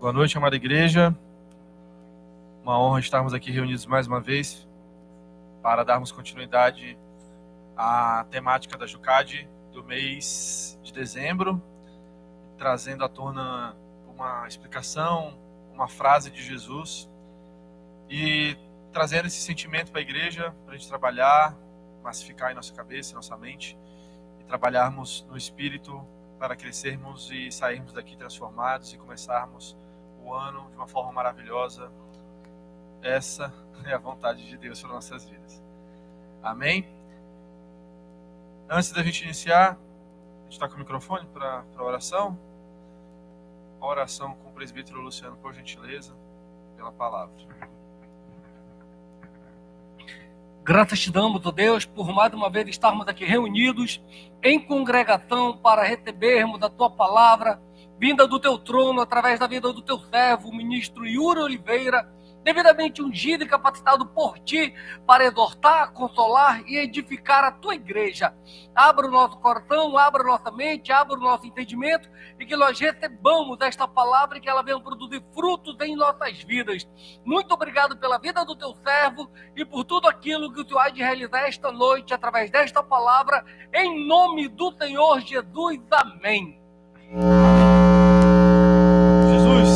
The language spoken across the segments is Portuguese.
Boa noite, amada igreja. Uma honra estarmos aqui reunidos mais uma vez para darmos continuidade à temática da Jucade do mês de dezembro, trazendo à tona uma explicação, uma frase de Jesus e trazendo esse sentimento para a igreja, para a gente trabalhar, massificar em nossa cabeça, em nossa mente e trabalharmos no Espírito para crescermos e sairmos daqui transformados e começarmos o ano de uma forma maravilhosa. Essa é a vontade de Deus para nossas vidas. Amém? Antes da gente iniciar, a gente está com o microfone para a oração. A oração com o presbítero Luciano, por gentileza, pela palavra. Graças te damos, ó Deus, por mais uma vez estarmos aqui reunidos em congregação para recebermos a tua palavra, vinda do teu trono, através da vida do teu servo, o ministro Yuri Oliveira, devidamente ungido e capacitado por ti para exortar, consolar e edificar a tua igreja. Abra o nosso coração, abra a nossa mente, abra o nosso entendimento e que nós recebamos esta palavra e que ela venha produzir frutos em nossas vidas. Muito obrigado pela vida do teu servo e por tudo aquilo que o Senhor há de realizar esta noite através desta palavra, em nome do Senhor Jesus. Amém. Jesus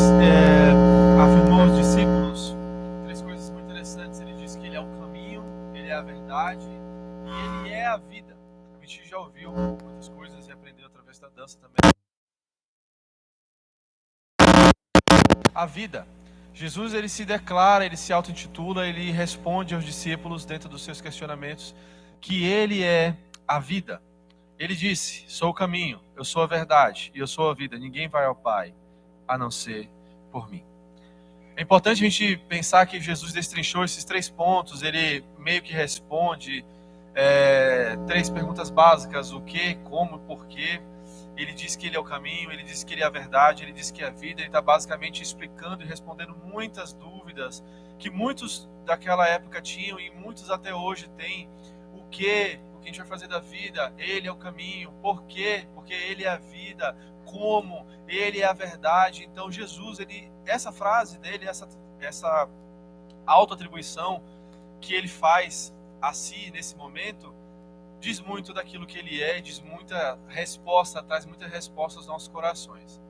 afirmou aos discípulos três coisas muito interessantes. Ele disse que ele é o caminho, ele é a verdade e ele é a vida. A gente já ouviu muitas coisas e aprendeu através da dança também. A vida. Jesus, ele se declara, ele se auto-intitula, ele responde aos discípulos dentro dos seus questionamentos que ele é a vida. Ele disse: sou o caminho, eu sou a verdade e eu sou a vida. Ninguém vai ao Pai a não ser por mim. É importante a gente pensar que Jesus destrinchou esses três pontos. Ele meio que responde três perguntas básicas: o que, como, por quê. Ele diz que ele é o caminho, ele diz que ele é a verdade, ele diz que é a vida. Ele está basicamente explicando e respondendo muitas dúvidas que muitos daquela época tinham e muitos até hoje têm. O que a gente vai fazer da vida? Ele é o caminho. Por quê? Porque ele é a vida. Como? Ele é a verdade. Então Jesus, essa frase dele, essa autoatribuição que ele faz a si nesse momento, diz muito daquilo que ele é, diz muita resposta, traz muita resposta aos nossos corações.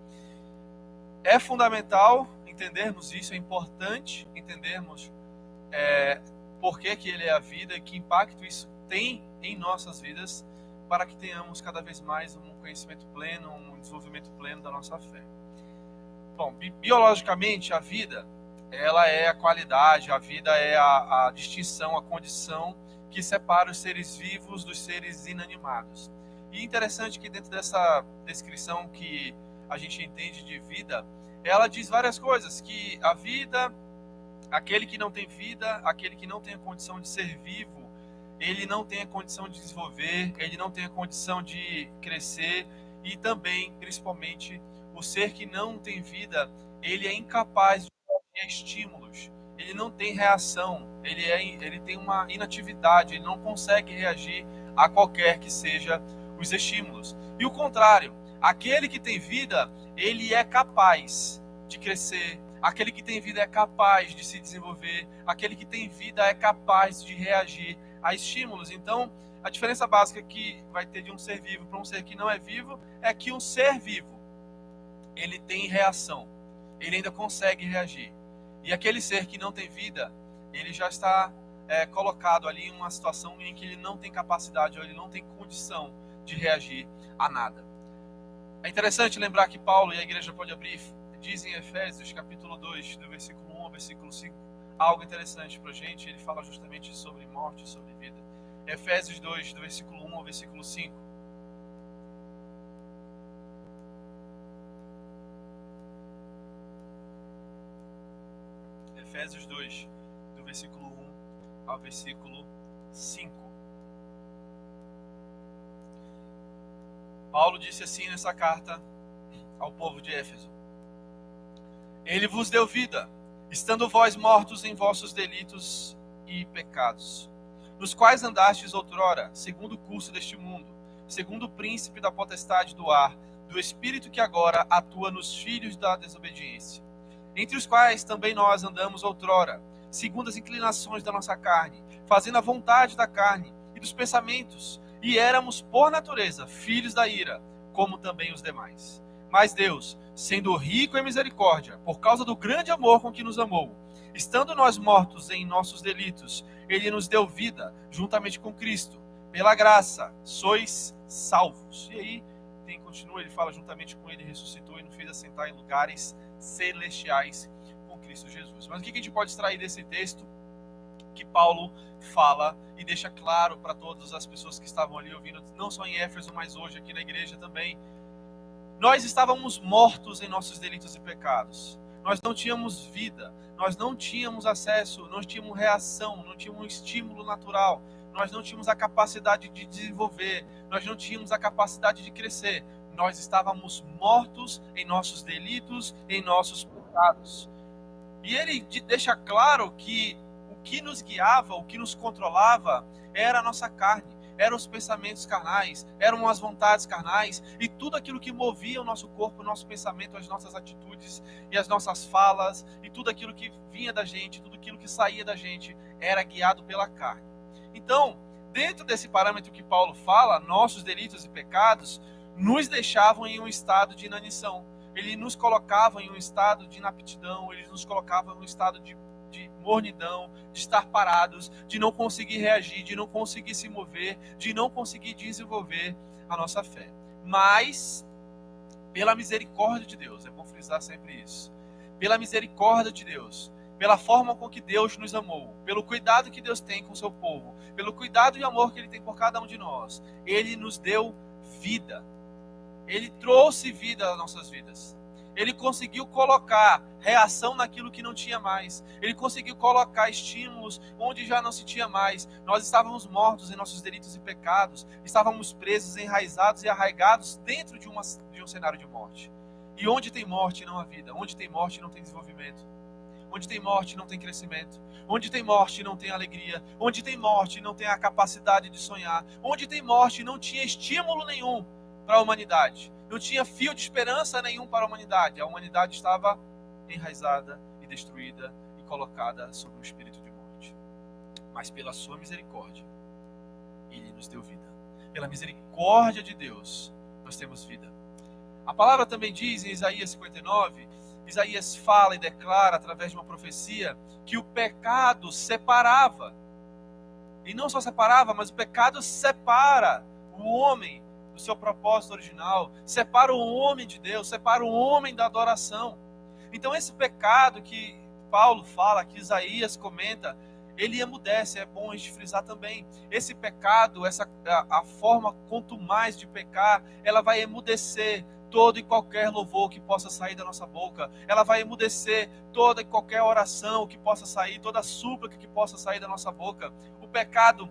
É fundamental entendermos isso, é importante entendermos por que ele é a vida e que impacto isso tem em nossas vidas, para que tenhamos cada vez mais um conhecimento pleno, um desenvolvimento pleno da nossa fé. Bom, biologicamente a vida, ela é a qualidade, a vida é a distinção, a condição que separa os seres vivos dos seres inanimados. E interessante que dentro dessa descrição que a gente entende de vida, ela diz várias coisas, que a vida, aquele que não tem vida, aquele que não tem a condição de ser vivo, ele não tem a condição de desenvolver, ele não tem a condição de crescer, e também, principalmente, o ser que não tem vida, ele é incapaz de ter estímulos. Ele não tem reação, ele tem uma inatividade, ele não consegue reagir a qualquer que seja os estímulos. E o contrário, aquele que tem vida, ele é capaz de crescer, aquele que tem vida é capaz de se desenvolver, aquele que tem vida é capaz de reagir a estímulos. Então, a diferença básica que vai ter de um ser vivo para um ser que não é vivo é que um ser vivo, ele tem reação, ele ainda consegue reagir. E aquele ser que não tem vida, ele já está colocado ali em uma situação em que ele não tem capacidade ou ele não tem condição de reagir a nada. É interessante lembrar que Paulo, e a igreja pode abrir, diz em Efésios capítulo 2, do versículo 1 ao versículo 5, algo interessante para a gente. Ele fala justamente sobre morte e sobre vida. Efésios 2, do versículo 1 ao versículo 5. Efésios 2, do versículo 1 ao versículo 5. Paulo disse assim nessa carta ao povo de Éfeso: Ele vos deu vida, estando vós mortos em vossos delitos e pecados, nos quais andastes outrora, segundo o curso deste mundo, segundo o príncipe da potestade do ar, do espírito que agora atua nos filhos da desobediência, entre os quais também nós andamos outrora, segundo as inclinações da nossa carne, fazendo a vontade da carne e dos pensamentos, e éramos, por natureza, filhos da ira, como também os demais. Mas Deus, sendo rico em misericórdia, por causa do grande amor com que nos amou, estando nós mortos em nossos delitos, Ele nos deu vida, juntamente com Cristo. Pela graça, sois salvos. E aí, continua, ele fala, juntamente com Ele ressuscitou e nos fez assentar em lugares celestiais com Cristo Jesus. Mas o que a gente pode extrair desse texto que Paulo fala e deixa claro para todas as pessoas que estavam ali ouvindo, não só em Éfeso, mas hoje aqui na igreja também? Nós estávamos mortos em nossos delitos e pecados. Nós não tínhamos vida, nós não tínhamos acesso, não tínhamos reação, não tínhamos um estímulo natural, nós não tínhamos a capacidade de desenvolver, nós não tínhamos a capacidade de crescer. Nós estávamos mortos em nossos delitos, em nossos pecados. E ele deixa claro que o que nos guiava, o que nos controlava, era a nossa carne. Eram os pensamentos carnais, eram as vontades carnais e tudo aquilo que movia o nosso corpo, o nosso pensamento, as nossas atitudes e as nossas falas e tudo aquilo que vinha da gente, tudo aquilo que saía da gente era guiado pela carne. Então, dentro desse parâmetro que Paulo fala, nossos delitos e pecados nos deixavam em um estado de inanição. Ele nos colocava em um estado de inaptidão, ele nos colocava em um estado de mornidão, de estar parados, de não conseguir reagir, de não conseguir se mover, de não conseguir desenvolver a nossa fé. Mas, pela misericórdia de Deus, é bom frisar sempre isso, pela misericórdia de Deus, pela forma com que Deus nos amou, pelo cuidado que Deus tem com o seu povo, pelo cuidado e amor que Ele tem por cada um de nós, Ele nos deu vida. Ele trouxe vida às nossas vidas. Ele conseguiu colocar reação naquilo que não tinha mais. Ele conseguiu colocar estímulos onde já não se tinha mais. Nós estávamos mortos em nossos delitos e pecados. Estávamos presos, enraizados e arraigados dentro de um cenário de morte. E onde tem morte não há vida. Onde tem morte não tem desenvolvimento. Onde tem morte não tem crescimento. Onde tem morte não tem alegria. Onde tem morte não tem a capacidade de sonhar. Onde tem morte não tinha estímulo nenhum para a humanidade. Não tinha fio de esperança nenhum para a humanidade. A humanidade estava enraizada e destruída e colocada sob um espírito de morte. Mas pela sua misericórdia, Ele nos deu vida. Pela misericórdia de Deus, nós temos vida. A palavra também diz em Isaías 59, Isaías fala e declara através de uma profecia que o pecado separava. E não só separava, mas o pecado separa o homem do seu propósito original, separa o homem de Deus, separa o homem da adoração. Então esse pecado que Paulo fala, que Isaías comenta, ele emudece, é bom a gente frisar também. Esse pecado, a forma quanto mais de pecar, ela vai emudecer todo e qualquer louvor que possa sair da nossa boca, ela vai emudecer toda e qualquer oração que possa sair, toda súplica que possa sair da nossa boca. O pecado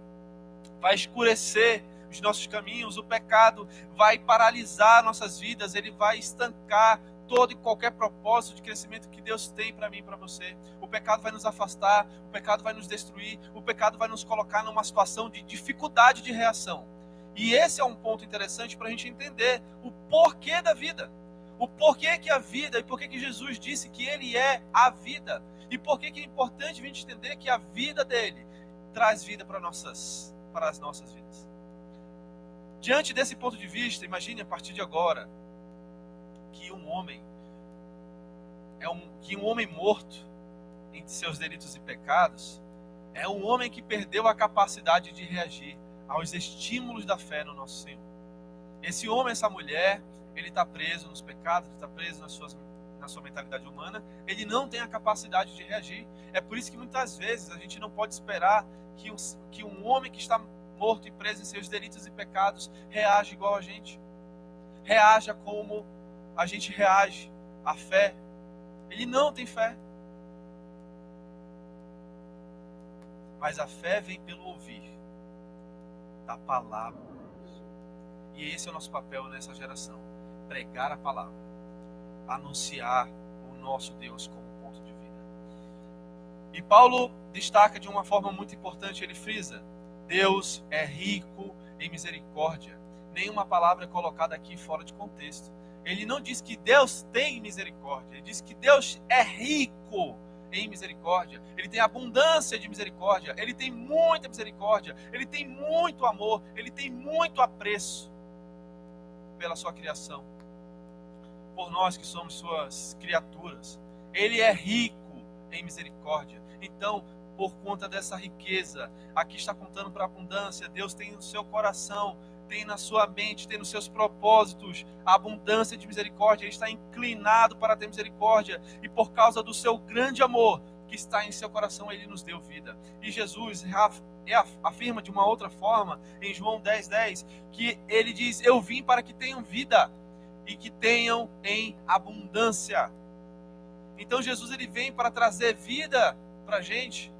vai escurecer os nossos caminhos, o pecado vai paralisar nossas vidas, ele vai estancar todo e qualquer propósito de crescimento que Deus tem para mim e para você. O pecado vai nos afastar, o pecado vai nos destruir, o pecado vai nos colocar numa situação de dificuldade de reação. E esse é um ponto interessante para a gente entender o porquê da vida. O porquê que a vida, e porquê que Jesus disse que Ele é a vida. E porquê que é importante a gente entender que a vida dele traz vida para as nossas vidas. Diante desse ponto de vista, imagine a partir de agora que um homem morto em seus delitos e pecados é um homem que perdeu a capacidade de reagir aos estímulos da fé no nosso Senhor. Esse homem, essa mulher, ele está preso nos pecados, ele está preso na sua mentalidade humana, ele não tem a capacidade de reagir. É por isso que muitas vezes a gente não pode esperar que um homem que está morto e preso em seus delitos e pecados reage igual a gente. Reaja como a gente reage à fé. Ele não tem fé. Mas a fé vem pelo ouvir da palavra de Deus. E esse é o nosso papel nessa geração. Pregar a palavra. Anunciar o nosso Deus como ponto de vida. E Paulo destaca de uma forma muito importante, ele frisa: Deus é rico em misericórdia. Nenhuma palavra é colocada aqui fora de contexto. Ele não diz que Deus tem misericórdia. Ele diz que Deus é rico em misericórdia. Ele tem abundância de misericórdia. Ele tem muita misericórdia. Ele tem muito amor. Ele tem muito apreço pela sua criação, por nós que somos suas criaturas. Ele é rico em misericórdia. Então, por conta dessa riqueza, aqui está contando para a abundância. Deus tem no seu coração, tem na sua mente, tem nos seus propósitos a abundância de misericórdia. Ele está inclinado para ter misericórdia, e por causa do seu grande amor que está em seu coração, ele nos deu vida. E Jesus afirma de uma outra forma em João 10:10, que ele diz: eu vim para que tenham vida e que tenham em abundância. Então Jesus, ele vem para trazer vida para a gente,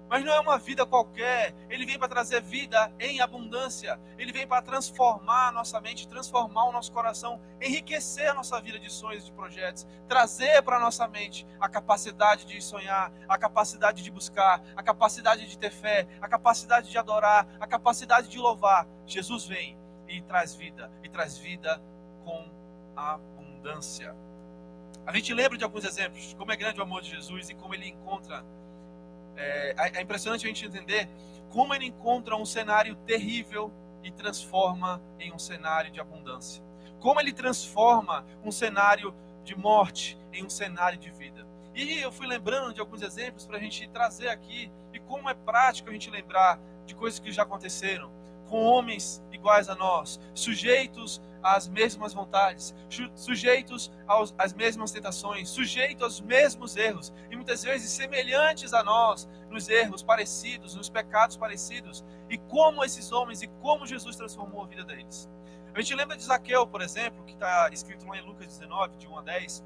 mas não é uma vida qualquer. Ele vem para trazer vida em abundância. Ele vem para transformar a nossa mente, transformar o nosso coração, enriquecer a nossa vida de sonhos e de projetos, trazer para a nossa mente a capacidade de sonhar, a capacidade de buscar, a capacidade de ter fé, a capacidade de adorar, a capacidade de louvar. Jesus vem e traz vida com abundância. A gente lembra de alguns exemplos, como é grande o amor de Jesus e como ele encontra. É impressionante a gente entender como ele encontra um cenário terrível e transforma em um cenário de abundância. Como ele transforma um cenário de morte em um cenário de vida. E eu fui lembrando de alguns exemplos para a gente trazer aqui, e como é prático a gente lembrar de coisas que já aconteceram, com homens iguais a nós, sujeitos às mesmas vontades, sujeitos às mesmas tentações, sujeitos aos mesmos erros, e muitas vezes semelhantes a nós, nos erros parecidos, nos pecados parecidos, e como esses homens, e como Jesus transformou a vida deles. A gente lembra de Zaqueu, por exemplo, que está escrito lá em Lucas 19, de 1 a 10,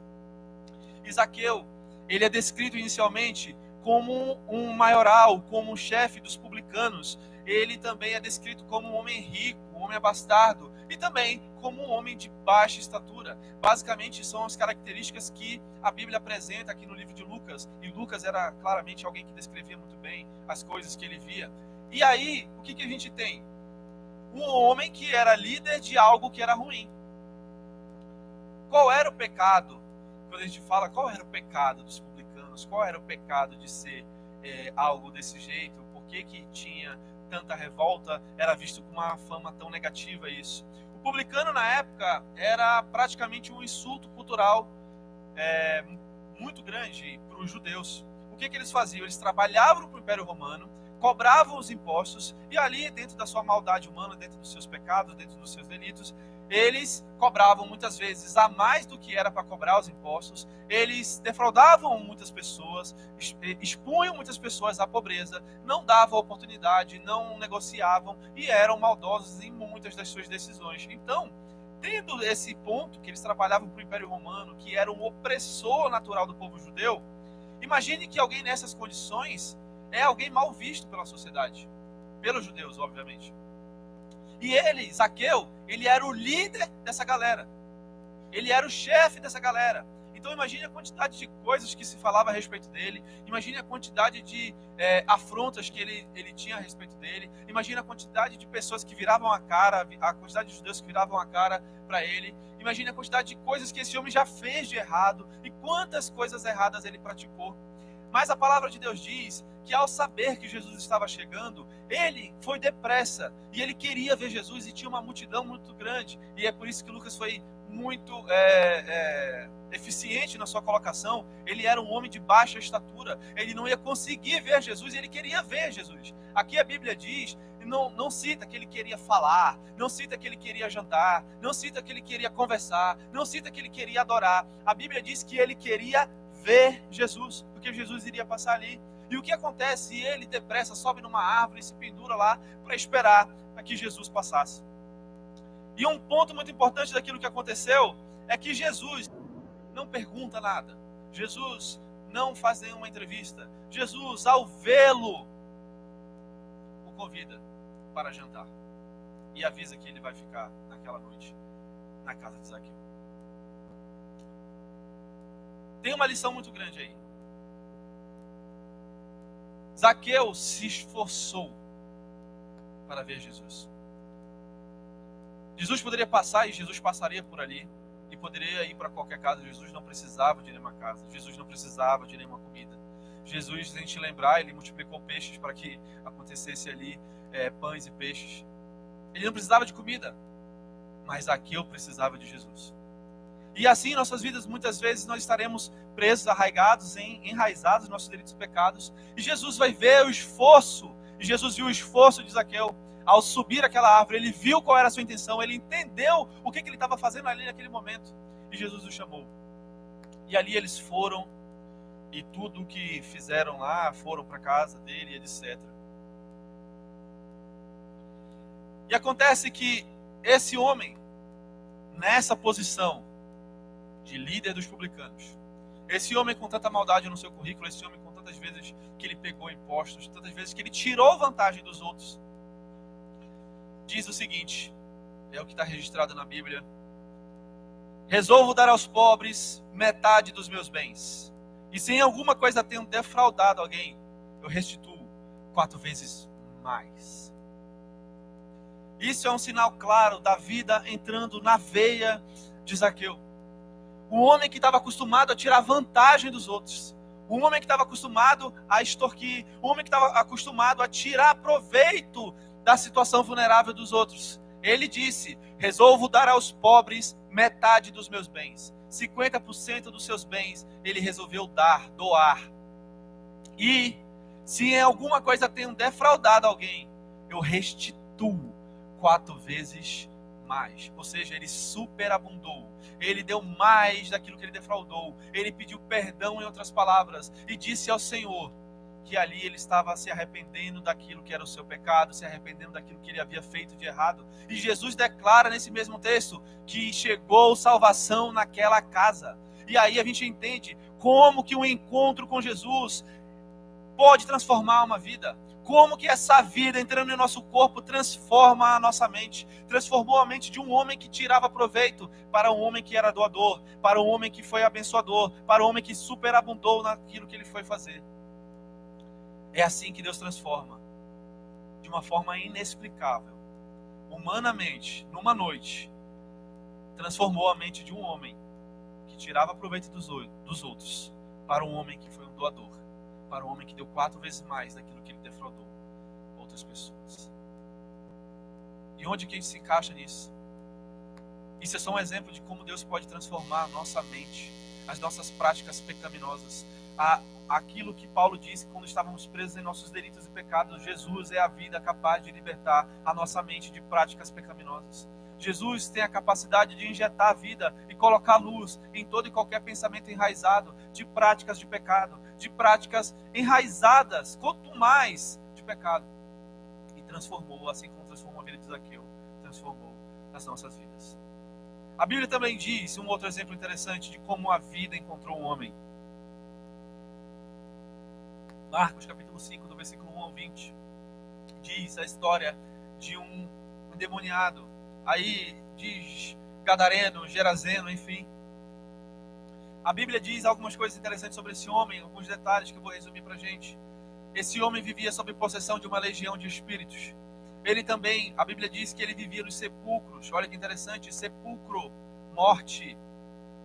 e Zaqueu, ele é descrito inicialmente como um maioral, como um chefe dos publicanos. Ele também é descrito como um homem rico, um homem abastardo, e também como um homem de baixa estatura. Basicamente são as características que a Bíblia apresenta aqui no livro de Lucas, e Lucas era claramente alguém que descrevia muito bem as coisas que ele via. E aí, o que a gente tem? Um homem que era líder de algo que era ruim. Qual era o pecado? Quando a gente fala, qual era o pecado dos publicanos? Qual era o pecado de ser algo desse jeito? Por que tinha tanta revolta? Era visto com uma fama tão negativa isso. O publicano na época era praticamente um insulto cultural muito grande para os judeus. O que eles faziam? Eles trabalhavam para o Império Romano, cobravam os impostos, e ali, dentro da sua maldade humana, dentro dos seus pecados, dentro dos seus delitos, eles cobravam muitas vezes a mais do que era para cobrar os impostos. Eles defraudavam muitas pessoas, expunham muitas pessoas à pobreza, não davam oportunidade, não negociavam e eram maldosos em muitas das suas decisões. Então, tendo esse ponto que eles trabalhavam para o Império Romano, que era um opressor natural do povo judeu, imagine que alguém nessas condições é alguém mal visto pela sociedade, pelos judeus, obviamente. E ele, Zaqueu, ele era o líder dessa galera. Ele era o chefe dessa galera. Então imagine a quantidade de coisas que se falava a respeito dele. Imagine a quantidade de afrontas que ele tinha a respeito dele. Imagine a quantidade de pessoas que viravam a cara, a quantidade de judeus que viravam a cara para ele. Imagine a quantidade de coisas que esse homem já fez de errado e quantas coisas erradas ele praticou. Mas a palavra de Deus diz que ao saber que Jesus estava chegando, ele foi depressa e ele queria ver Jesus, e tinha uma multidão muito grande. E é por isso que Lucas foi muito eficiente na sua colocação. Ele era um homem de baixa estatura, ele não ia conseguir ver Jesus e ele queria ver Jesus. Aqui a Bíblia diz, não cita que ele queria falar, não cita que ele queria jantar, não cita que ele queria conversar, não cita que ele queria adorar. A Bíblia diz que ele queria ver Jesus, porque Jesus iria passar ali. E o que acontece? Ele depressa sobe numa árvore e se pendura lá para esperar a que Jesus passasse. E um ponto muito importante daquilo que aconteceu é que Jesus não pergunta nada. Jesus não faz nenhuma entrevista. Jesus, ao vê-lo, o convida para jantar e avisa que ele vai ficar naquela noite na casa de Zaqueu. Tem uma lição muito grande aí. Zaqueu se esforçou para ver Jesus. Jesus poderia passar, e Jesus passaria por ali, e e poderia ir para qualquer casa. Jesus não precisava de nenhuma casa, Jesus não precisava de nenhuma comida. Jesus, se a gente lembrar, ele multiplicou peixes para que acontecesse ali pães e peixes. Ele não precisava de comida, mas Zaqueu precisava de Jesus. E assim, em nossas vidas, muitas vezes nós estaremos presos, arraigados, enraizados nos nossos delitos e pecados. E Jesus vai ver o esforço, e Jesus viu o esforço de Zaqueu ao subir aquela árvore. Ele viu qual era a sua intenção, ele entendeu o que ele estava fazendo ali naquele momento. E Jesus o chamou. E ali eles foram, e tudo o que fizeram lá, foram para a casa dele, etc. E acontece que esse homem, nessa posição de líder dos publicanos, esse homem com tanta maldade no seu currículo, esse homem com tantas vezes que ele pegou impostos, tantas vezes que ele tirou vantagem dos outros, diz o seguinte, é o que está registrado na Bíblia: resolvo dar aos pobres metade dos meus bens, e se em alguma coisa tenho defraudado alguém, eu restituo 4 vezes mais. Isso é um sinal claro da vida entrando na veia de Zaqueu. O homem que estava acostumado a tirar vantagem dos outros. O homem que estava acostumado a extorquir. O homem que estava acostumado a tirar proveito da situação vulnerável dos outros. Ele disse: resolvo dar aos pobres metade dos meus bens. 50% dos seus bens ele resolveu doar. E se em alguma coisa tenho defraudado alguém, eu restituo 4 vezes mais. Ou seja, ele superabundou. Ele deu mais daquilo que ele defraudou. Ele pediu perdão, em outras palavras, e disse ao Senhor que ali ele estava se arrependendo daquilo que era o seu pecado, se arrependendo daquilo que ele havia feito de errado. E Jesus declara nesse mesmo texto que chegou salvação naquela casa. E aí a gente entende como que o encontro com Jesus pode transformar uma vida. Como que essa vida entrando em nosso corpo transforma a nossa mente. Transformou a mente de um homem que tirava proveito para um homem que era doador, para um homem que foi abençoador, para um homem que superabundou naquilo que ele foi fazer. É assim que Deus transforma, de uma forma inexplicável. Humanamente, numa noite, transformou a mente de um homem que tirava proveito dos outros, para um homem que foi um doador, para um homem que deu 4 vezes mais daquilo que ele defraudou outras pessoas. E onde que a gente se encaixa nisso? Isso é só um exemplo de como Deus pode transformar a nossa mente, as nossas práticas pecaminosas. Aquilo que Paulo disse quando estávamos presos em nossos delitos e pecados: Jesus é a vida capaz de libertar a nossa mente de práticas pecaminosas. Jesus tem a capacidade de injetar a vida e colocar luz em todo e qualquer pensamento enraizado de práticas de pecado, de práticas enraizadas, quanto mais de pecado. E transformou, assim como transformou a vida de Zaqueu, transformou as nossas vidas. A Bíblia também diz, um outro exemplo interessante de como a vida encontrou um homem. Marcos capítulo 5, do versículo 1 ao 20, diz a história de um endemoniado, aí diz gadareno, gerazeno, enfim. A Bíblia diz algumas coisas interessantes sobre esse homem, alguns detalhes que eu vou resumir para a gente. Esse homem vivia sob possessão de uma legião de espíritos. Ele também, a Bíblia diz que ele vivia nos sepulcros. Olha que interessante, sepulcro, morte.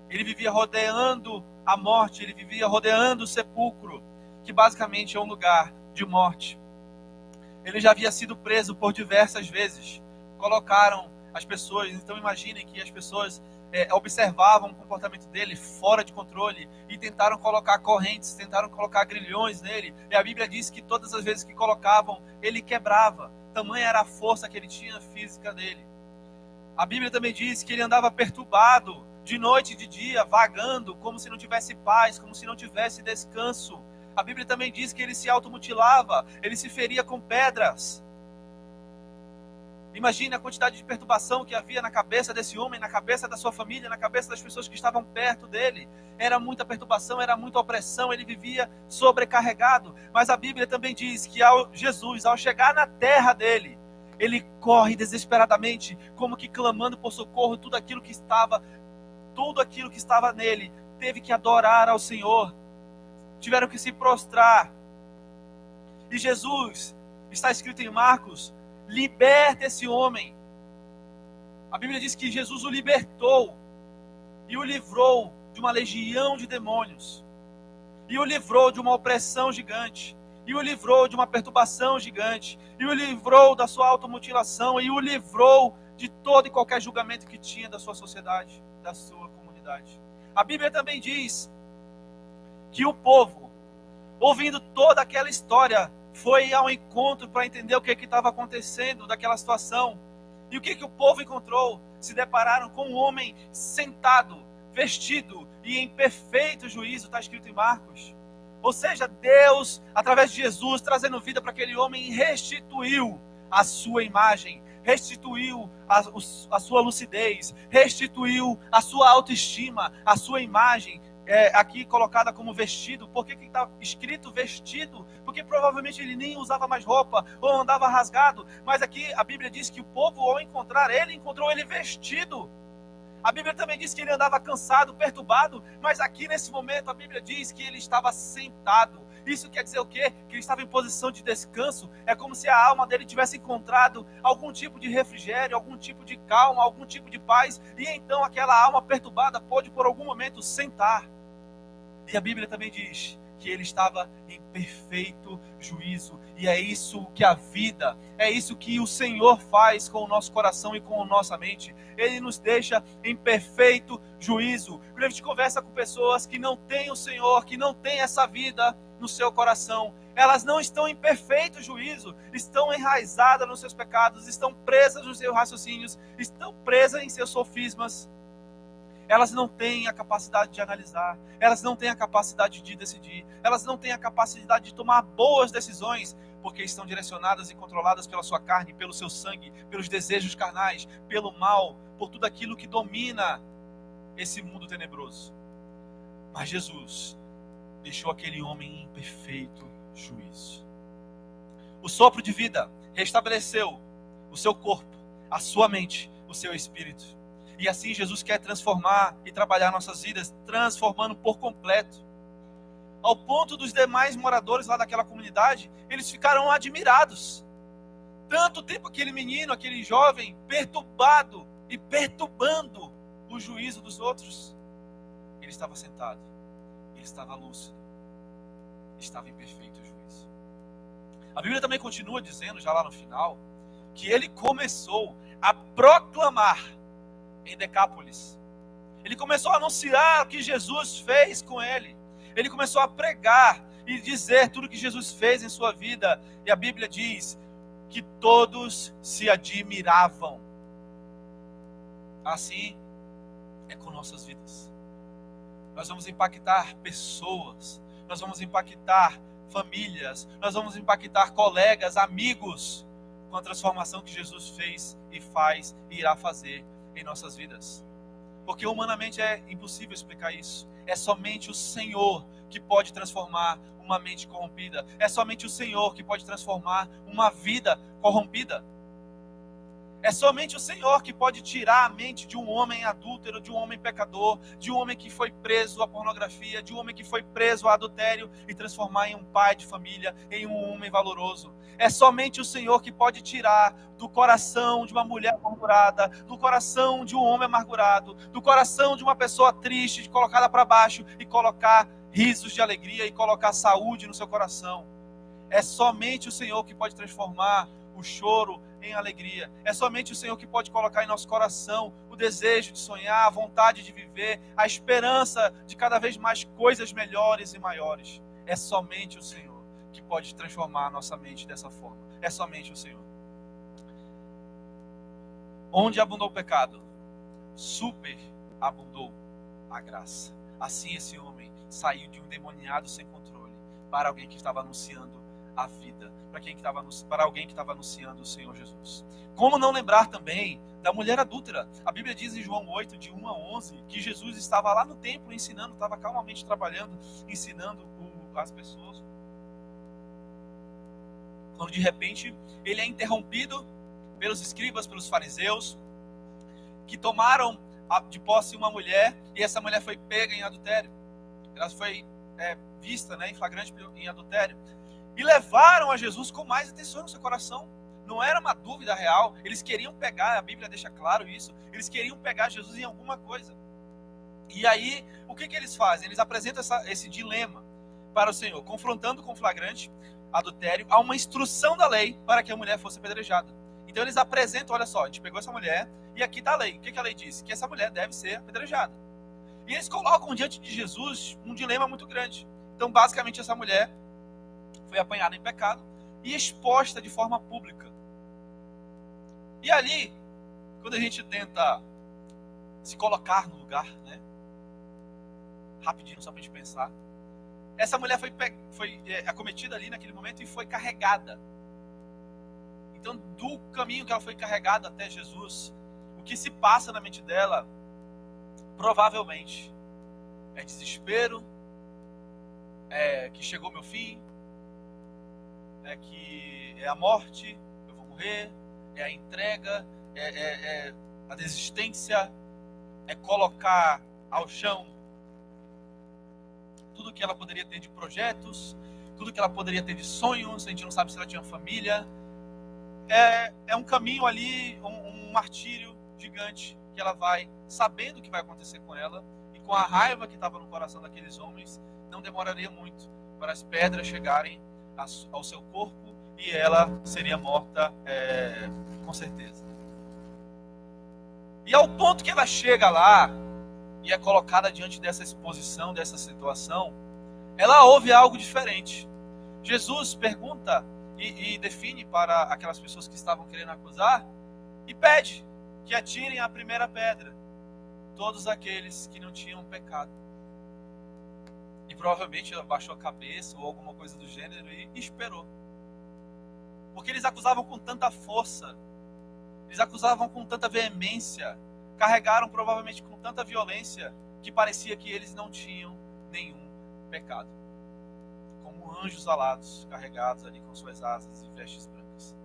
Ele vivia rodeando a morte, ele vivia rodeando o sepulcro, que basicamente é um lugar de morte. Ele já havia sido preso por diversas vezes. Colocaram as pessoas, então imaginem que as pessoas observavam o comportamento dele fora de controle e tentaram colocar correntes, tentaram colocar grilhões nele. E a Bíblia diz que todas as vezes que colocavam, ele quebrava. Tamanha era a força que ele tinha física dele. A Bíblia também diz que ele andava perturbado, de noite e de dia, vagando, como se não tivesse paz, como se não tivesse descanso. A Bíblia também diz que ele se automutilava, ele se feria com pedras. Imagine a quantidade de perturbação que havia na cabeça desse homem, na cabeça da sua família, na cabeça das pessoas que estavam perto dele. Era muita perturbação, era muita opressão, ele vivia sobrecarregado. Mas a Bíblia também diz que Jesus, ao chegar na terra dele, ele corre desesperadamente, como que clamando por socorro. Tudo aquilo que estava nele, teve que adorar ao Senhor. Tiveram que se prostrar. E Jesus, está escrito em Marcos, liberta esse homem. A Bíblia diz que Jesus o libertou. e o livrou de uma legião de demônios, e o livrou de uma opressão gigante, e o livrou de uma perturbação gigante, e o livrou da sua automutilação, e o livrou de todo e qualquer julgamento que tinha da sua sociedade, da sua comunidade. A Bíblia também diz que o povo, ouvindo toda aquela história, foi ao encontro para entender o que estava acontecendo daquela situação. E o que o povo encontrou? Se depararam com um homem sentado, vestido e em perfeito juízo, está escrito em Marcos. Ou seja, Deus, através de Jesus, trazendo vida para aquele homem, restituiu a sua imagem, restituiu a sua lucidez, restituiu a sua autoestima, a sua imagem, aqui colocada como vestido. Por que está escrito vestido? Porque provavelmente ele nem usava mais roupa, ou andava rasgado. Mas aqui a Bíblia diz que o povo, ao encontrar ele, encontrou ele vestido. A Bíblia também diz que ele andava cansado, perturbado, mas aqui nesse momento a Bíblia diz que ele estava sentado. Isso quer dizer o quê? Que ele estava em posição de descanso. É como se a alma dele tivesse encontrado algum tipo de refrigério, algum tipo de calma, algum tipo de paz. E então aquela alma perturbada pôde por algum momento sentar. E a Bíblia também diz que ele estava em perfeito juízo. E é isso que a vida, é isso que o Senhor faz com o nosso coração e com a nossa mente. Ele nos deixa em perfeito juízo. Quando a gente conversa com pessoas que não têm o Senhor, que não têm essa vida no seu coração, elas não estão em perfeito juízo, estão enraizadas nos seus pecados, estão presas nos seus raciocínios, estão presas em seus sofismas. Elas não têm a capacidade de analisar, elas não têm a capacidade de decidir, elas não têm a capacidade de tomar boas decisões, porque estão direcionadas e controladas pela sua carne, pelo seu sangue, pelos desejos carnais, pelo mal, por tudo aquilo que domina esse mundo tenebroso. Mas Jesus deixou aquele homem em perfeito juízo. O sopro de vida restabeleceu o seu corpo, a sua mente, o seu espírito. E assim Jesus quer transformar e trabalhar nossas vidas, transformando por completo. Ao ponto dos demais moradores lá daquela comunidade, eles ficaram admirados. Tanto tempo aquele menino, aquele jovem, perturbado e perturbando o juízo dos outros. Ele estava sentado, ele estava lúcido, estava em perfeito juízo. A Bíblia também continua dizendo, já lá no final, que ele começou a proclamar em Decápolis. Ele começou a anunciar o que Jesus fez com ele. Ele começou a pregar e dizer tudo que Jesus fez em sua vida. E a Bíblia diz que todos se admiravam. Assim é com nossas vidas. Nós vamos impactar pessoas, nós vamos impactar famílias, nós vamos impactar colegas, amigos, com a transformação que Jesus fez e faz e irá fazer em nossas vidas. Porque humanamente é impossível explicar isso. É somente o Senhor que pode transformar uma mente corrompida. É somente o Senhor que pode transformar uma vida corrompida. É somente o Senhor que pode tirar a mente de um homem adúltero, de um homem pecador, de um homem que foi preso à pornografia, de um homem que foi preso ao adultério e transformar em um pai de família, em um homem valoroso. É somente o Senhor que pode tirar do coração de uma mulher amargurada, do coração de um homem amargurado, do coração de uma pessoa triste, colocada para baixo e colocar risos de alegria e colocar saúde no seu coração. É somente o Senhor que pode transformar o choro em alegria. É somente o Senhor que pode colocar em nosso coração o desejo de sonhar, a vontade de viver, a esperança de cada vez mais coisas melhores e maiores. É somente o Senhor que pode transformar a nossa mente dessa forma. É somente o Senhor. Onde abundou o pecado, superabundou a graça. Assim esse homem saiu de um endemoniado sem controle para alguém que estava anunciando a vida, para alguém que estava anunciando o Senhor Jesus. Como não lembrar também da mulher adúltera? A Bíblia diz em João 8, de 1 a 11, que Jesus estava lá no templo ensinando, estava calmamente trabalhando, ensinando as pessoas. Quando de repente ele é interrompido pelos escribas, pelos fariseus, que tomaram de posse uma mulher, e essa mulher foi pega em adultério. Ela foi vista, em flagrante em adultério. E levaram a Jesus com mais atenção no seu coração. Não era uma dúvida real. Eles queriam pegar, a Bíblia deixa claro isso. Eles queriam pegar Jesus em alguma coisa. E aí, o que eles fazem? Eles apresentam esse dilema para o Senhor, confrontando com flagrante adultério a uma instrução da lei para que a mulher fosse apedrejada. Então eles apresentam, olha só, a gente pegou essa mulher e aqui está a lei. O que a lei diz? Que essa mulher deve ser apedrejada. E eles colocam diante de Jesus um dilema muito grande. Então, basicamente, essa mulher foi apanhada em pecado e exposta de forma pública. E ali, quando a gente tenta se colocar no lugar, né? Rapidinho, só para a gente pensar. Essa mulher foi acometida ali naquele momento e foi carregada. Então, do caminho que ela foi carregada até Jesus, o que se passa na mente dela, provavelmente, é desespero, é que chegou meu fim, é que é a morte, eu vou morrer, é a entrega, é a desistência, é colocar ao chão tudo que ela poderia ter de projetos, tudo que ela poderia ter de sonhos. A gente não sabe se ela tinha família. É um caminho ali, um martírio gigante que ela vai, sabendo o que vai acontecer com ela, e com a raiva que estava no coração daqueles homens, não demoraria muito para as pedras chegarem ao seu corpo e ela seria morta com certeza. E ao ponto que ela chega lá e é colocada diante dessa exposição, dessa situação, ela ouve algo diferente. Jesus pergunta e define para aquelas pessoas que estavam querendo acusar e pede que atirem a primeira pedra todos aqueles que não tinham pecado. E provavelmente ela baixou a cabeça ou alguma coisa do gênero e esperou. Porque eles acusavam com tanta força, eles acusavam com tanta veemência, carregaram provavelmente com tanta violência, que parecia que eles não tinham nenhum pecado. Como anjos alados, carregados ali com suas asas e vestes brancas.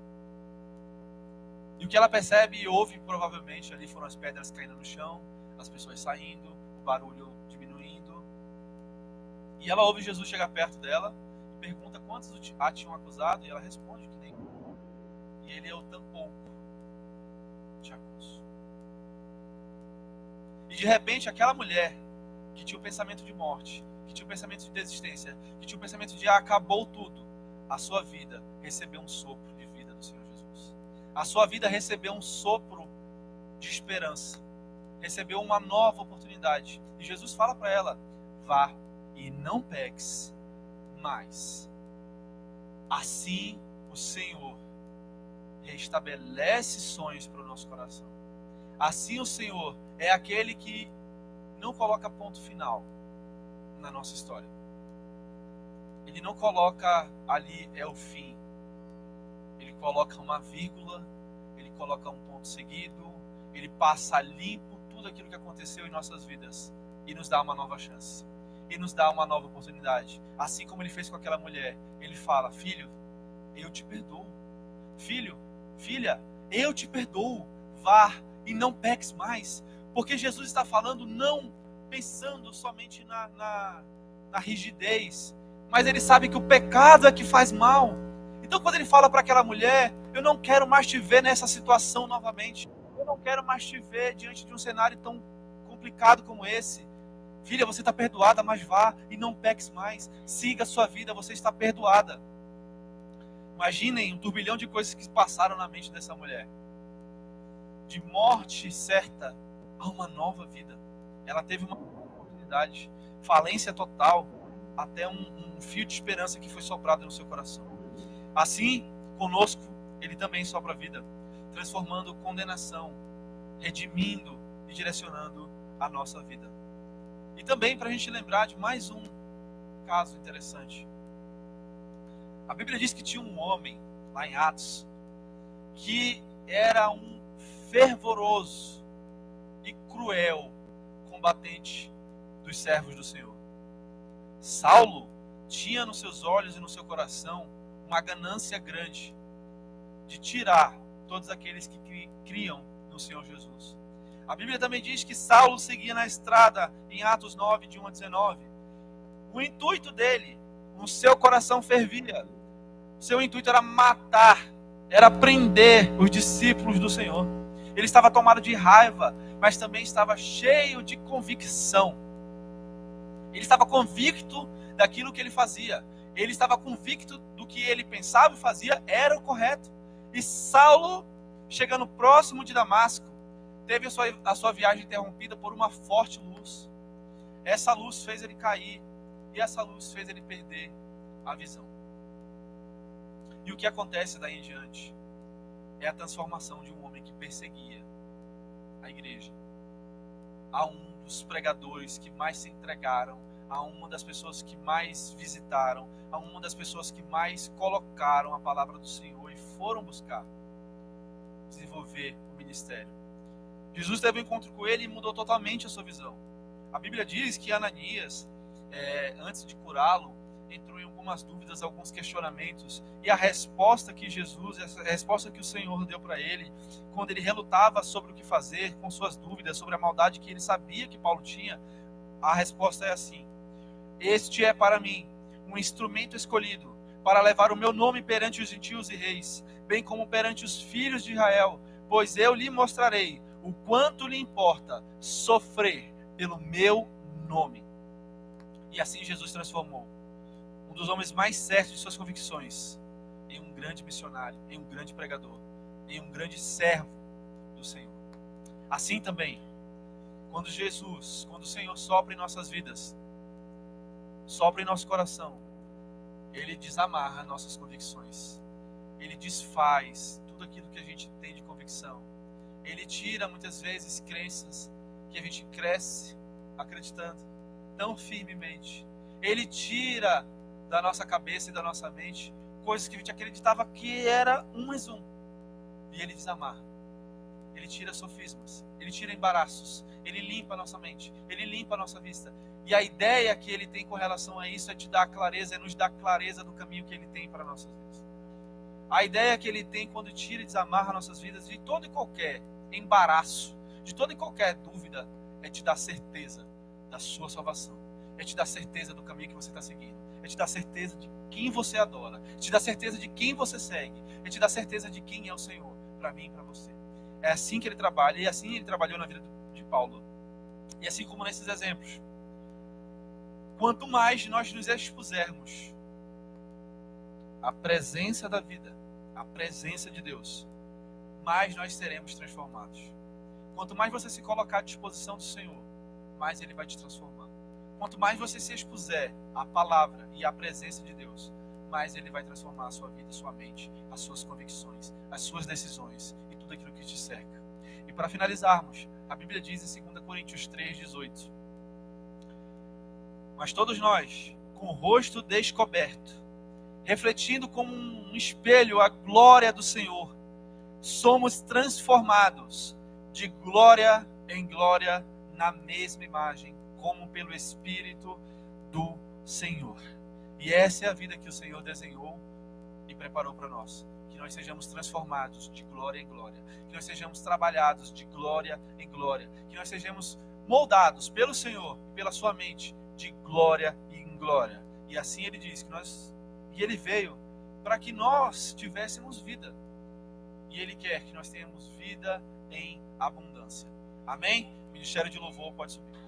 E o que ela percebe e ouve provavelmente ali foram as pedras caindo no chão, as pessoas saindo, o barulho diminuindo. E ela ouve Jesus chegar perto dela e pergunta quantos a tinham acusado, e ela responde que nenhum. E ele: eu tampouco te acuso. E de repente aquela mulher que tinha o pensamento de morte, que tinha o pensamento de desistência, que tinha o pensamento de acabou tudo, a sua vida recebeu um sopro de vida do Senhor Jesus. A sua vida recebeu um sopro de esperança, recebeu uma nova oportunidade. E Jesus fala para ela: vá e não peques mais. Assim o Senhor restabelece sonhos para o nosso coração. Assim o Senhor é aquele que não coloca ponto final na nossa história. Ele não coloca ali é o fim. Ele coloca uma vírgula, ele coloca um ponto seguido, ele passa limpo tudo aquilo que aconteceu em nossas vidas e nos dá uma nova chance. E nos dá uma nova oportunidade. Assim como ele fez com aquela mulher, ele fala: filho, eu te perdoo. Filho, filha, eu te perdoo. Vá e não peques mais. Porque Jesus está falando não pensando somente na rigidez, mas ele sabe que o pecado é que faz mal. Então quando ele fala para aquela mulher: eu não quero mais te ver nessa situação novamente, eu não quero mais te ver diante de um cenário tão complicado como esse. Filha, você está perdoada, mas vá e não peques mais. Siga a sua vida, você está perdoada. Imaginem um turbilhão de coisas que passaram na mente dessa mulher. De morte certa a uma nova vida. Ela teve uma oportunidade, falência total, até um fio de esperança que foi soprado no seu coração. Assim, conosco, ele também sopra a vida, transformando condenação, redimindo e direcionando a nossa vida. E também para a gente lembrar de mais um caso interessante. A Bíblia diz que tinha um homem, lá em Atos, que era um fervoroso e cruel combatente dos servos do Senhor. Saulo tinha nos seus olhos e no seu coração uma ganância grande de tirar todos aqueles que criam no Senhor Jesus. A Bíblia também diz que Saulo seguia na estrada em Atos 9, de 1 a 19. O intuito dele, o seu coração fervia. O seu intuito era matar, era prender os discípulos do Senhor. ele estava tomado de raiva, mas também estava cheio de convicção. Ele estava convicto daquilo que ele fazia. Ele estava convicto do que ele pensava e fazia era o correto. E Saulo, chegando próximo de Damasco, teve a sua viagem interrompida por uma forte luz. Essa luz fez ele cair, e essa luz fez ele perder a visão. E o que acontece daí em diante é a transformação de um homem que perseguia a igreja a um dos pregadores que mais se entregaram, a uma das pessoas que mais visitaram, a uma das pessoas que mais colocaram a palavra do Senhor e foram buscar desenvolver o ministério. Jesus teve um encontro com ele e mudou totalmente a sua visão. A Bíblia diz que Ananias, antes de curá-lo, entrou em algumas dúvidas, alguns questionamentos, e a resposta que a resposta que o Senhor deu para ele, quando ele relutava sobre o que fazer, com suas dúvidas, sobre a maldade que ele sabia que Paulo tinha, a resposta é assim: este é para mim um instrumento escolhido para levar o meu nome perante os gentios e reis, bem como perante os filhos de Israel, pois eu lhe mostrarei o quanto lhe importa sofrer pelo meu nome. E assim Jesus transformou um dos homens mais certos de suas convicções em um grande missionário, em um grande pregador, em um grande servo do Senhor. Assim também, quando o Senhor sopra em nossas vidas, sopra em nosso coração, Ele desamarra nossas convicções, Ele desfaz tudo aquilo que a gente tem de convicção, Ele tira muitas vezes crenças que a gente cresce acreditando tão firmemente, Ele tira da nossa cabeça e da nossa mente coisas que a gente acreditava que era um mais um, e Ele desamarra, Ele tira sofismas, Ele tira embaraços, Ele limpa a nossa mente, Ele limpa a nossa vista. E a ideia que Ele tem com relação a isso é te dar clareza, é nos dar clareza do caminho que Ele tem para nossas vidas. A ideia que Ele tem quando tira e desamarra nossas vidas de todo e qualquer embaraço, de toda e qualquer dúvida, é te dar certeza da sua salvação, é te dar certeza do caminho que você está seguindo, é te dar certeza de quem você adora, é te dar certeza de quem você segue, é te dar certeza de quem é o Senhor para mim e para você. É assim que Ele trabalha, e assim Ele trabalhou na vida de Paulo. E assim como nesses exemplos, quanto mais nós nos expusermos à presença da vida, à presença de Deus, mais nós seremos transformados. Quanto mais você se colocar à disposição do Senhor, mais Ele vai te transformar. Quanto mais você se expuser à palavra e à presença de Deus, mais Ele vai transformar a sua vida, a sua mente, as suas convicções, as suas decisões e tudo aquilo que te cerca. E para finalizarmos, a Bíblia diz em 2 Coríntios 3,18: mas todos nós, com o rosto descoberto, refletindo como um espelho a glória do Senhor, somos transformados de glória em glória na mesma imagem, como pelo Espírito do Senhor. E essa é a vida que o Senhor desenhou e preparou para nós. Que nós sejamos transformados de glória em glória, que nós sejamos trabalhados de glória em glória, que nós sejamos moldados pelo Senhor e pela sua mente de glória em glória. E assim Ele diz que Ele veio para que nós tivéssemos vida. E Ele quer que nós tenhamos vida em abundância. Amém? O Ministério de Louvor pode subir.